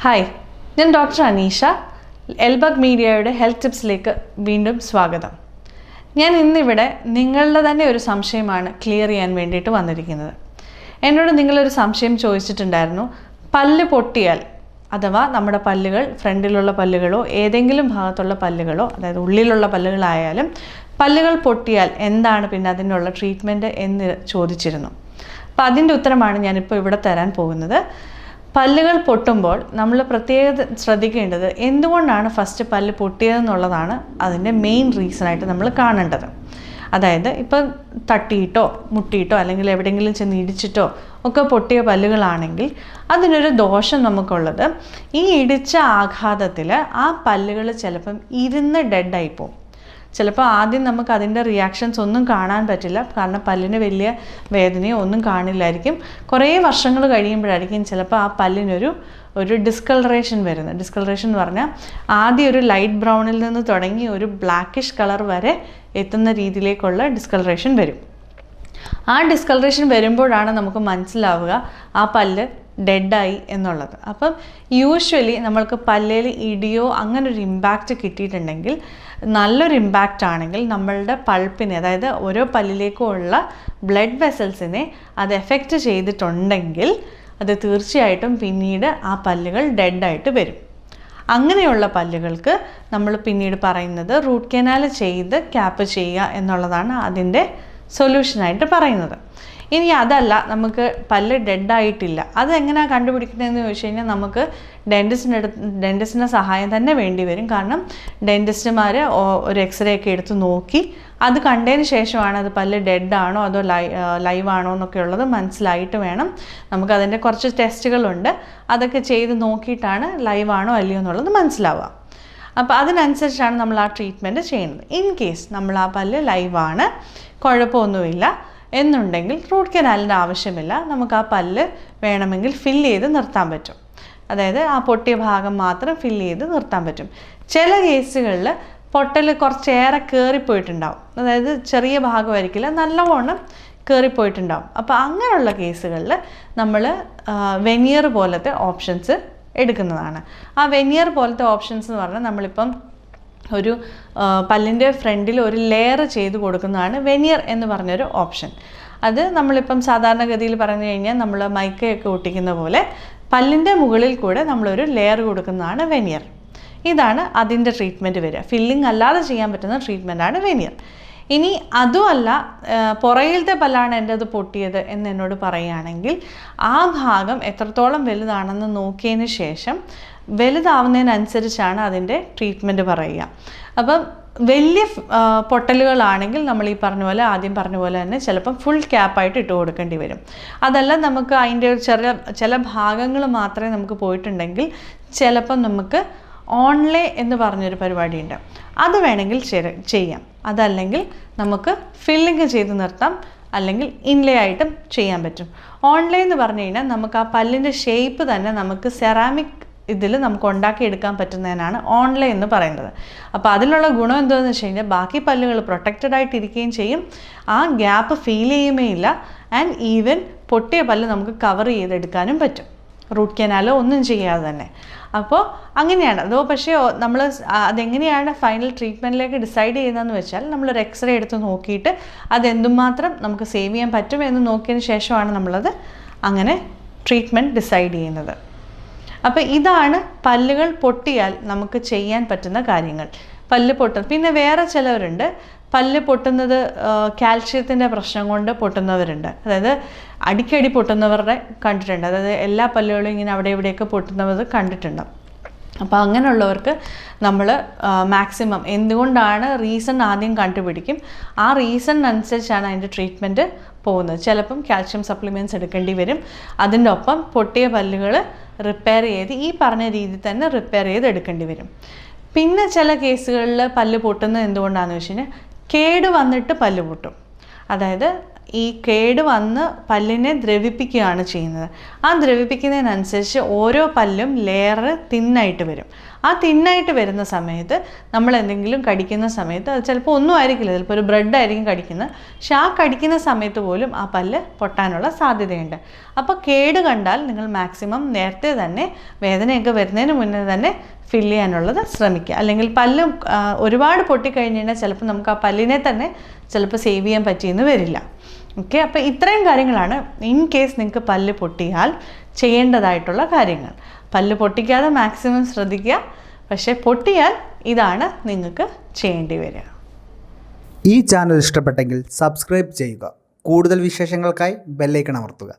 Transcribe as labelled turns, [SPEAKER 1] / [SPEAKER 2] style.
[SPEAKER 1] Hi, ഞാൻ doctor Aneesha. എൽബഗ് മീഡിയയുടെ health ടിപ്സിലേക്ക് വീണ്ടും സ്വാഗതം. ഞാൻ ഇന്നിവിടെ നിങ്ങളുടെ തന്നെ ഒരു സംശയമാണ് ക്ലിയർ ചെയ്യാൻ വേണ്ടിയിട്ട് വന്നിരിക്കുന്നത്. എന്നോട് നിങ്ങളൊരു സംശയം ചോദിച്ചിട്ടുണ്ടായിരുന്നു. പല്ല് പൊട്ടിയാൽ അഥവാ നമ്മുടെ പല്ലുകൾ, ഫ്രണ്ടിലുള്ള പല്ലുകളോ ഏതെങ്കിലും ഭാഗത്തുള്ള പല്ലുകളോ, അതായത് ഉള്ളിലുള്ള പല്ലുകളായാലും പല്ലുകൾ പൊട്ടിയാൽ എന്താണ് പിന്നെ അതിനുള്ള ട്രീറ്റ്മെൻറ്റ് എന്ന് ചോദിച്ചിരുന്നു. അപ്പോൾ അതിൻ്റെ ഉത്തരമാണ് ഞാനിപ്പോൾ ഇവിടെ തരാൻ പോകുന്നത്. പല്ലുകൾ പൊട്ടുമ്പോൾ നമ്മൾ പ്രത്യേകം ശ്രദ്ധിക്കേണ്ടത് എന്തുകൊണ്ടാണ് ഫസ്റ്റ് പല്ല് പൊട്ടിയതെന്നുള്ളതാണ് അതിൻ്റെ മെയിൻ റീസണായിട്ട് നമ്മൾ കാണേണ്ടത്. അതായത് ഇപ്പം തട്ടിയിട്ടോ മുട്ടിയിട്ടോ അല്ലെങ്കിൽ എവിടെയെങ്കിലും ചെന്ന് ഇടിച്ചിട്ടോ ഒക്കെ പൊട്ടിയ പല്ലുകളാണെങ്കിൽ അതിനൊരു ദോഷം നമുക്കുള്ളത്, ഈ ഇടിച്ച ആഘാതത്തിൽ ആ പല്ലുകൾ ചിലപ്പം ഇരുന്ന് ഡെഡായിപ്പോവും. ചിലപ്പോൾ ആദ്യം നമുക്ക് അതിൻ്റെ റിയാക്ഷൻസ് ഒന്നും കാണാൻ പറ്റില്ല, കാരണം പല്ലിന് വലിയ വേദനയോ ഒന്നും കാണില്ലായിരിക്കും. കുറേ വർഷങ്ങൾ കഴിയുമ്പോഴായിരിക്കും ചിലപ്പോൾ ആ പല്ലിനൊരു ഡിസ്കളറേഷൻ വരുന്നത്. ഡിസ്കളറേഷൻ എന്ന് പറഞ്ഞാൽ ആദ്യം ഒരു ലൈറ്റ് ബ്രൗണിൽ നിന്ന് തുടങ്ങി ഒരു ബ്ലാക്കിഷ് കളർ വരെ എത്തുന്ന രീതിയിലേക്കുള്ള ഡിസ്കളറേഷൻ വരും. ആ ഡിസ്കളറേഷൻ വരുമ്പോഴാണ് നമുക്ക് മനസ്സിലാവുക ആ പല്ല് ഡെഡായി എന്നുള്ളത്. അപ്പം യൂഷ്വലി നമ്മൾക്ക് പല്ലിൽ ഇടിയോ അങ്ങനൊരു ഇമ്പാക്റ്റ് കിട്ടിയിട്ടുണ്ടെങ്കിൽ, നല്ലൊരു ഇമ്പാക്റ്റ് ആണെങ്കിൽ നമ്മളുടെ പൾപ്പിനെ, അതായത് ഓരോ പല്ലിലേക്കും ഉള്ള ബ്ലഡ് വെസൽസിനെ അത് എഫക്റ്റ് ചെയ്തിട്ടുണ്ടെങ്കിൽ അത് തീർച്ചയായിട്ടും പിന്നീട് ആ പല്ലുകൾ ഡെഡായിട്ട് വരും. അങ്ങനെയുള്ള പല്ലുകൾക്ക് നമ്മൾ പിന്നീട് പറയുന്നത് റൂട്ട് കനാൽ ചെയ്ത് ക്യാപ്പ് ചെയ്യുക എന്നുള്ളതാണ് അതിൻ്റെ സൊല്യൂഷനായിട്ട് പറയുന്നത്. ഇനി അതല്ല, നമുക്ക് പല്ല് ഡെഡായിട്ടില്ല, അതെങ്ങനെയാണ് കണ്ടുപിടിക്കുന്നതെന്ന് ചോദിച്ചു കഴിഞ്ഞാൽ നമുക്ക് ഡെൻറ്റിസ്റ്റിൻ്റെ സഹായം തന്നെ വേണ്ടി വരും. കാരണം ഡെൻറ്റിസ്റ്റുമാർ ഒരു എക്സ്റേ ഒക്കെ എടുത്ത് നോക്കി അത് കണ്ടതിന് ശേഷമാണ് അത് പല്ല് ഡെഡാണോ അതോ ലൈവാണോ എന്നൊക്കെ ഉള്ളത് മനസ്സിലായിട്ട് വേണം. നമുക്കതിൻ്റെ കുറച്ച് ടെസ്റ്റുകളുണ്ട്, അതൊക്കെ ചെയ്ത് നോക്കിയിട്ടാണ് ലൈവാണോ അല്ലയോ എന്നുള്ളത് മനസ്സിലാവുക. അപ്പോൾ അതിനനുസരിച്ചാണ് നമ്മൾ ആ ട്രീറ്റ്മെൻറ്റ് ചെയ്യുന്നത്. ഇൻ കേസ് നമ്മൾ ആ പല്ല് ലൈവാണ്, കുഴപ്പമൊന്നുമില്ല എന്നുണ്ടെങ്കിൽ റൂട്ട് കനാലിൻ്റെ ആവശ്യമില്ല. നമുക്ക് ആ പല്ല് വേണമെങ്കിൽ ഫില്ല് ചെയ്ത് നിർത്താൻ പറ്റും. അതായത് ആ പൊട്ടിയ ഭാഗം മാത്രം ഫില്ല് ചെയ്ത് നിർത്താൻ പറ്റും. ചില കേസുകളിൽ പൊട്ടൽ കുറച്ചേറെ കയറിപ്പോയിട്ടുണ്ടാവും, അതായത് ചെറിയ ഭാഗമായിരിക്കില്ല, നല്ലവണ്ണം കയറിപ്പോയിട്ടുണ്ടാവും. അപ്പോൾ അങ്ങനെയുള്ള കേസുകളിൽ നമ്മൾ വെനിയർ പോലത്തെ ഓപ്ഷൻസ് എടുക്കുന്നതാണ്. ആ വെനിയർ പോലത്തെ ഓപ്ഷൻസ് എന്ന് പറഞ്ഞാൽ നമ്മളിപ്പം ഒരു പല്ലിൻ്റെ ഫ്രണ്ടിൽ ഒരു ലെയർ ചെയ്ത് കൊടുക്കുന്നതാണ് വെനിയർ എന്ന് പറഞ്ഞൊരു ഓപ്ഷൻ. അത് നമ്മളിപ്പം സാധാരണഗതിയിൽ പറഞ്ഞു കഴിഞ്ഞാൽ നമ്മൾ മൈക്കയൊക്കെ ഒട്ടിക്കുന്ന പോലെ പല്ലിൻ്റെ മുകളിൽ കൂടെ നമ്മളൊരു ലെയർ കൊടുക്കുന്നതാണ് വെനിയർ. ഇതാണ് അതിൻ്റെ ട്രീറ്റ്മെൻറ്റ് വരിക. ഫില്ലിംഗ് അല്ലാതെ ചെയ്യാൻ പറ്റുന്ന ട്രീറ്റ്മെൻറ്റാണ് വെനിയർ. ഇനി അതുമല്ല, പുറകിലത്തെ പല്ലാണ് എൻ്റെ അത് പൊട്ടിയത് എന്ന് എന്നോട് പറയുകയാണെങ്കിൽ ആ ഭാഗം എത്രത്തോളം വലുതാണെന്ന് നോക്കിയതിന് ശേഷം വലുതാവുന്നതിനനുസരിച്ചാണ് അതിൻ്റെ ട്രീറ്റ്മെൻറ്റ് പറയുക. അപ്പം വലിയ പൊട്ടലുകളാണെങ്കിൽ നമ്മൾ ഈ പറഞ്ഞ പോലെ, ആദ്യം പറഞ്ഞ പോലെ തന്നെ ചിലപ്പം ഫുൾ ക്യാപ്പായിട്ട് ഇട്ട് കൊടുക്കേണ്ടി വരും. അതല്ല, നമുക്ക് അതിൻ്റെ ചില ഭാഗങ്ങൾ മാത്രമേ നമുക്ക് പോയിട്ടുണ്ടെങ്കിൽ ചിലപ്പം നമുക്ക് ഓൺലേ എന്ന് പറഞ്ഞൊരു പരിപാടിയുണ്ട്, അത് വേണമെങ്കിൽ ചെയ്യാം. അതല്ലെങ്കിൽ നമുക്ക് ഫില്ലിങ് ചെയ്ത് നിർത്താം, അല്ലെങ്കിൽ ഇൻലേ ആയിട്ടും ചെയ്യാൻ പറ്റും. ഓൺലേ എന്ന് പറഞ്ഞു കഴിഞ്ഞാൽ നമുക്ക് ആ പല്ലിൻ്റെ ഷേപ്പ് തന്നെ നമുക്ക് സെറാമിക് ഇതിൽ നമുക്ക് ഉണ്ടാക്കിയെടുക്കാൻ പറ്റുന്നതിനാണ് ഓൺലേ എന്ന് പറയുന്നത്. അപ്പോൾ അതിലുള്ള ഗുണം എന്താണെന്ന് വെച്ച് കഴിഞ്ഞാൽ ബാക്കി പല്ലുകൾ പ്രൊട്ടക്റ്റഡ് ആയിട്ടിരിക്കുകയും ചെയ്യും, ആ ഗ്യാപ്പ് ഫീൽ ചെയ്യുമേ ഇല്ല, ആൻഡ് ഈവൻ പൊട്ടിയ പല്ല് നമുക്ക് കവർ ചെയ്തെടുക്കാനും പറ്റും, റൂട്ട് കനാലോ ഒന്നും ചെയ്യാതെ തന്നെ. അപ്പോൾ അങ്ങനെയാണ്. പക്ഷേ നമ്മൾ അതെങ്ങനെയാണ് ഫൈനൽ ട്രീറ്റ്മെൻറ്റിലേക്ക് ഡിസൈഡ് ചെയ്യുന്നതെന്ന് വെച്ചാൽ നമ്മളൊരു എക്സ്റേ എടുത്ത് നോക്കിയിട്ട് അതെന്തുമാത്രം നമുക്ക് സേവ് ചെയ്യാൻ പറ്റുമെന്ന് നോക്കിയതിന് ശേഷമാണ് നമ്മളത് അങ്ങനെ ട്രീറ്റ്മെൻറ്റ് ഡിസൈഡ് ചെയ്യുന്നത്. അപ്പോൾ ഇതാണ് പല്ലുകൾ പൊട്ടിയാൽ നമുക്ക് ചെയ്യാൻ പറ്റുന്ന കാര്യങ്ങൾ. പല്ല് പൊട്ടും. പിന്നെ വേറെ ചിലവരുണ്ട്, പല്ല് പൊട്ടുന്നത് കാൽഷ്യത്തിൻ്റെ പ്രശ്നം കൊണ്ട് പൊട്ടുന്നവരുണ്ട്. അതായത് അടിക്കടി പൊട്ടുന്നവരുടെ കണ്ടിട്ടുണ്ട്, അതായത് എല്ലാ പല്ലുകളും ഇങ്ങനെ അവിടെ ഇവിടെയൊക്കെ പൊട്ടുന്നത് കണ്ടിട്ടുണ്ട്. അപ്പോൾ അങ്ങനെയുള്ളവർക്ക് നമ്മൾ മാക്സിമം എന്തുകൊണ്ടാണ് റീസൺ ആദ്യം കണ്ടുപിടിക്കും, ആ റീസൺ അനുസരിച്ചാണ് അതിൻ്റെ ട്രീറ്റ്മെൻറ്റ് പോകുന്നത്. ചിലപ്പം കാൽഷ്യം സപ്ലിമെൻറ്റ്സ് എടുക്കേണ്ടി വരും. അതിൻ്റെ ഒപ്പം പൊട്ടിയ പല്ലുകൾ റിപ്പയർ ചെയ്ത് ഈ പറഞ്ഞ രീതിയിൽ തന്നെ റിപ്പയർ ചെയ്ത് എടുക്കേണ്ടി വരും. പിന്നെ ചില കേസുകളിൽ പല്ല് പൊട്ടുന്നത് എന്തുകൊണ്ടാണെന്ന് വെച്ച് കഴിഞ്ഞാൽ കേട് വന്നിട്ട് പല്ല് പൊട്ടും. അതായത് ഈ കേട് വന്ന് പല്ലിനെ ദ്രവിപ്പിക്കുകയാണ് ചെയ്യുന്നത്. ആ ദ്രവിപ്പിക്കുന്നതിനനുസരിച്ച് ഓരോ പല്ലും ലെയർ തിന്നായിട്ട് വരും. ആ തിന്നായിട്ട് വരുന്ന സമയത്ത് നമ്മൾ എന്തെങ്കിലും കടിക്കുന്ന സമയത്ത് അത് ചിലപ്പോൾ ഒന്നും ആയിരിക്കില്ല, ചിലപ്പോൾ ഒരു ബ്രെഡ് ആയിരിക്കും കടിക്കുന്നത്, പക്ഷെ ആ കടിക്കുന്ന സമയത്ത് പോലും ആ പല്ല് പൊട്ടാനുള്ള സാധ്യതയുണ്ട്. അപ്പോൾ കേട് കണ്ടാൽ നിങ്ങൾ മാക്സിമം നേരത്തെ തന്നെ വേദനയൊക്കെ വരുന്നതിന് മുന്നേ തന്നെ ഫില്ല് ചെയ്യാനുള്ളത് ശ്രമിക്കുക. അല്ലെങ്കിൽ പല്ല് ഒരുപാട് പൊട്ടിക്കഴിഞ്ഞ് കഴിഞ്ഞാൽ ചിലപ്പോൾ നമുക്ക് ആ പല്ലിനെ തന്നെ ചിലപ്പോൾ സേവ് ചെയ്യാൻ പറ്റിയെന്ന് വരില്ല. ഓക്കെ, അപ്പോൾ ഇത്രയും കാര്യങ്ങളാണ് ഇൻ കേസ് നിങ്ങൾക്ക് പല്ല് പൊട്ടിയാൽ ചെയ്യേണ്ടതായിട്ടുള്ള കാര്യങ്ങൾ. പല്ല് പൊട്ടിക്കാതെ മാക്സിമം ശ്രദ്ധിക്കുക, പക്ഷേ പൊട്ടിയാൽ ഇതാണ് നിങ്ങൾക്ക് ചെയ്യേണ്ടി വരിക.
[SPEAKER 2] ഈ ചാനൽ ഇഷ്ടപ്പെട്ടെങ്കിൽ സബ്സ്ക്രൈബ് ചെയ്യുക. കൂടുതൽ വിശേഷങ്ങൾക്കായി ബെല്ലൈക്കൺ അമർത്തുക.